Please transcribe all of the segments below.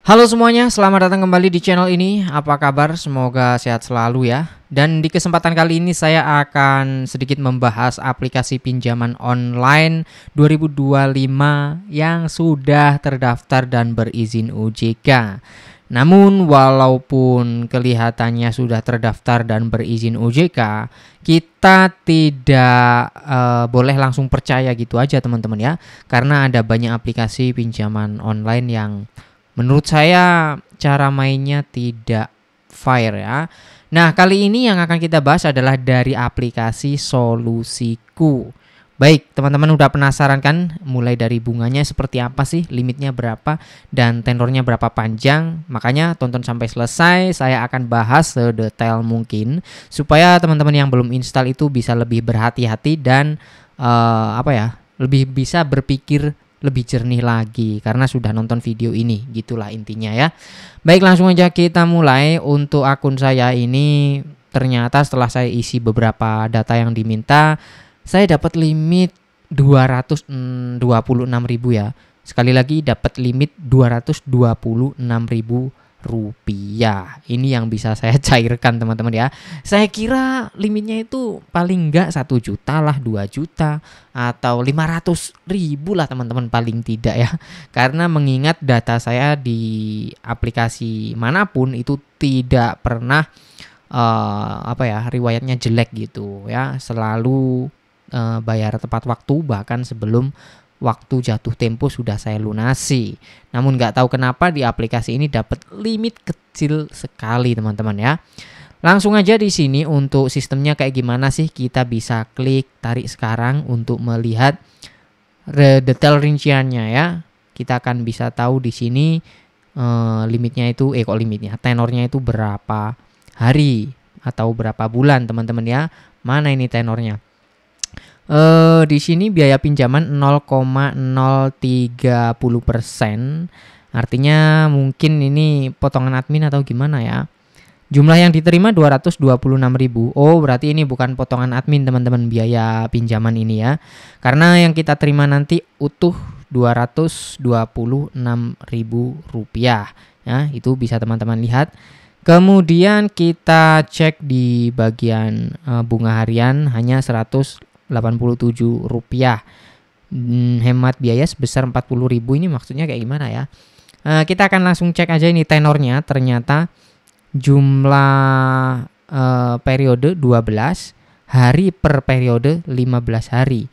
Halo semuanya, selamat datang kembali di channel ini. Apa kabar? Semoga sehat selalu ya. Dan di kesempatan kali ini saya akan sedikit membahas aplikasi pinjaman online 2025 yang sudah terdaftar dan berizin OJK. Namun walaupun kelihatannya sudah terdaftar dan berizin OJK, kita tidak boleh langsung percaya gitu aja teman-teman ya. Karena ada banyak aplikasi pinjaman online yang menurut saya cara mainnya tidak fair ya. Nah, kali ini yang akan kita bahas adalah dari aplikasi Solusiku. Baik, teman-teman udah penasaran kan mulai dari bunganya seperti apa sih, limitnya berapa, dan tenornya berapa panjang? Makanya tonton sampai selesai, saya akan bahas sedetail mungkin supaya teman-teman yang belum install itu bisa lebih berhati-hati dan lebih bisa berpikir lebih jernih lagi karena sudah nonton video ini, gitulah intinya ya. Baik, langsung aja kita mulai. Untuk akun saya ini ternyata setelah saya isi beberapa data yang diminta, saya dapat limit 226.000 ya. Sekali lagi dapat limit 226.000 rupiah. Ini yang bisa saya cairkan teman-teman ya. Saya kira limitnya itu paling enggak 1 juta lah, 2 juta atau 500.000 lah teman-teman paling tidak ya. Karena mengingat data saya di aplikasi manapun itu tidak pernah riwayatnya jelek gitu ya. Selalu bayar tepat waktu, bahkan sebelum waktu jatuh tempo sudah saya lunasi. Namun nggak tahu kenapa di aplikasi ini dapat limit kecil sekali teman-teman ya. Langsung aja di sini untuk sistemnya kayak gimana sih, kita bisa klik tarik sekarang untuk melihat detail rinciannya ya. Kita akan bisa tahu di sini limitnya itu tenornya itu berapa hari atau berapa bulan teman-teman ya. Mana ini tenornya? Di sini biaya pinjaman 0,030%. Artinya mungkin ini potongan admin atau gimana ya. Jumlah yang diterima 226.000. Oh, berarti ini bukan potongan admin teman-teman, biaya pinjaman ini ya. Karena yang kita terima nanti utuh 226.000 rupiah ya. Itu bisa teman-teman lihat. Kemudian kita cek di bagian bunga harian hanya 187 rupiah. Hemat biaya sebesar 40.000. Ini maksudnya kayak gimana ya? Kita akan langsung cek aja ini tenornya. Ternyata jumlah periode 12 hari per periode 15 hari.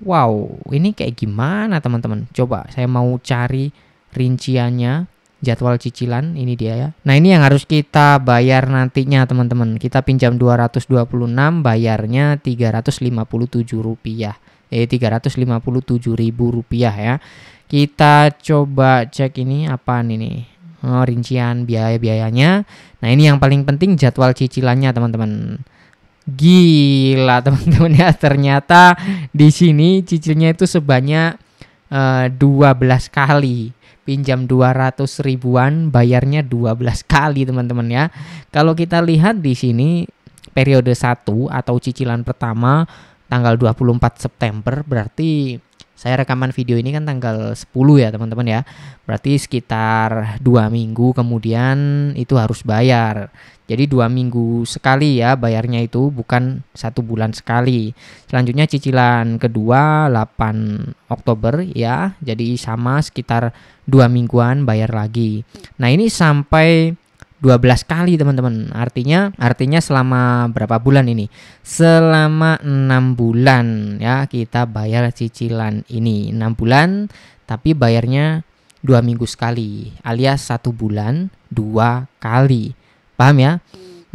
Wow, ini kayak gimana teman-teman? Coba saya mau cari rinciannya. Jadwal cicilan ini dia ya. Nah, ini yang harus kita bayar nantinya teman-teman. Kita pinjam 226, bayarnya 357 rupiah. 357.000 rupiah ya. Kita coba cek ini apaan ini. Rincian biaya-biayanya. Nah, ini yang paling penting jadwal cicilannya teman-teman. Gila teman-teman ya, ternyata di sini cicilnya itu sebanyak 12 kali. Pinjam 200 ribuan, bayarnya 12 kali teman-teman ya. Kalau kita lihat di sini periode 1 atau cicilan pertama tanggal 24 September, berarti saya rekaman video ini kan tanggal 10 ya teman-teman ya. Berarti sekitar 2 minggu kemudian itu harus bayar. Jadi 2 minggu sekali ya bayarnya, itu bukan 1 bulan sekali. Selanjutnya cicilan kedua 8 Oktober ya. Jadi sama sekitar 2 mingguan bayar lagi. Nah, ini sampai 12 kali teman-teman. Artinya selama berapa bulan ini? Selama 6 bulan ya kita bayar cicilan ini. 6 bulan tapi bayarnya 2 minggu sekali, alias 1 bulan 2 kali. Paham ya?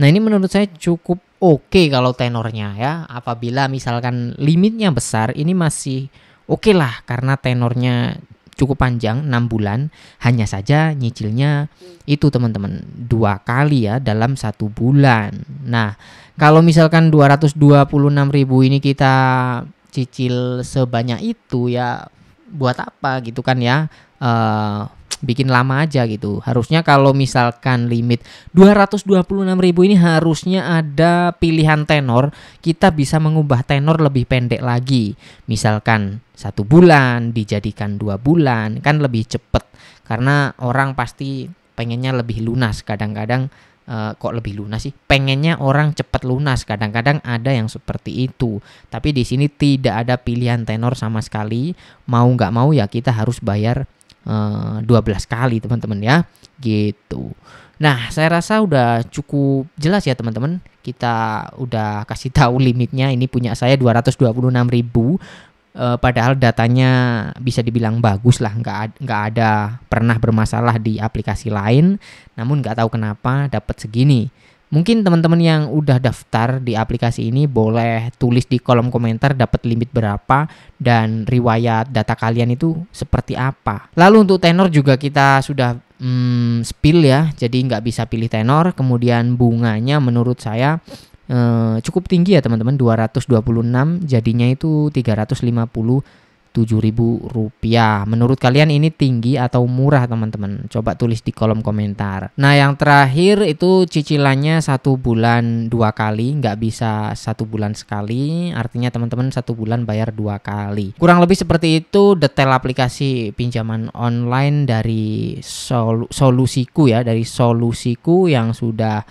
Nah, ini menurut saya cukup oke kalau tenornya ya. Apabila misalkan limitnya besar, ini masih oke lah karena tenornya cukup panjang, 6 bulan. Hanya saja nyicilnya itu teman-teman 2 kali ya dalam 1 bulan. Nah, kalau misalkan 226.000 ini kita cicil sebanyak itu ya buat apa gitu kan ya. bikin lama aja gitu. Harusnya kalau misalkan limit 226.000 ini harusnya ada pilihan tenor, kita bisa mengubah tenor lebih pendek lagi. Misalkan 1 bulan dijadikan 2 bulan, kan lebih cepet. Karena orang pasti pengennya lebih lunas. Kadang-kadang kok lebih lunas sih? Pengennya orang cepat lunas. Kadang-kadang ada yang seperti itu. Tapi di sini tidak ada pilihan tenor sama sekali. Mau nggak mau ya kita harus bayar 12 kali teman-teman ya. Gitu. Nah, saya rasa udah cukup jelas ya teman-teman. Kita udah kasih tahu limitnya. Ini punya saya 226.000. Padahal datanya bisa dibilang bagus lah, nggak ada pernah bermasalah di aplikasi lain, namun nggak tahu kenapa dapat segini. Mungkin teman-teman yang udah daftar di aplikasi ini boleh tulis di kolom komentar dapat limit berapa dan riwayat data kalian itu seperti apa. Lalu untuk tenor juga kita sudah spill ya, jadi nggak bisa pilih tenor. Kemudian bunganya menurut saya cukup tinggi ya teman-teman, 226 jadinya itu 357.000 rupiah. Menurut kalian ini tinggi atau murah teman-teman? Coba tulis di kolom komentar. Nah yang terakhir itu cicilannya 1 bulan 2 kali, nggak bisa 1 bulan sekali. Artinya teman-teman 1 bulan bayar 2 kali. Kurang lebih seperti itu detail aplikasi pinjaman online dari Solusiku ya, dari Solusiku yang sudah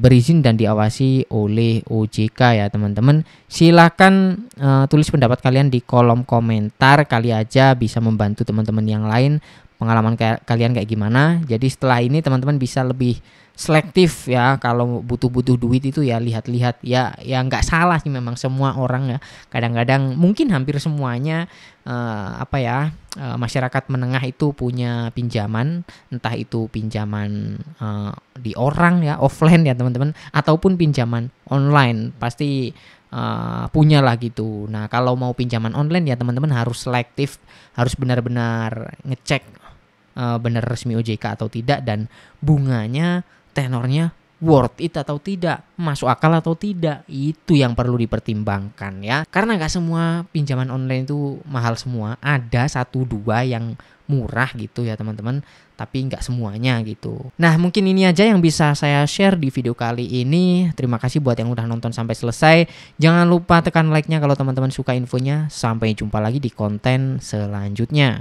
berizin dan diawasi oleh OJK ya teman-teman. Silakan tulis pendapat kalian di kolom komentar, kali aja bisa membantu teman-teman yang lain. Pengalaman kalian kayak gimana? Jadi setelah ini teman-teman bisa lebih selektif ya, kalau butuh duit itu ya lihat-lihat ya nggak salah sih memang semua orang ya. Kadang-kadang mungkin hampir semuanya masyarakat menengah itu punya pinjaman, entah itu pinjaman di orang ya, offline ya teman-teman, ataupun pinjaman online pasti punya lah gitu. Nah kalau mau pinjaman online ya teman-teman harus selektif, harus benar-benar ngecek benar resmi OJK atau tidak, dan bunganya, tenornya worth it atau tidak, masuk akal atau tidak, itu yang perlu dipertimbangkan ya. Karena nggak semua pinjaman online itu mahal semua, ada 1-2 yang murah gitu ya teman-teman, tapi nggak semuanya gitu. Nah mungkin ini aja yang bisa saya share di video kali ini. Terima kasih buat yang udah nonton sampai selesai. Jangan lupa tekan like-nya kalau teman-teman suka infonya. Sampai jumpa lagi di konten selanjutnya.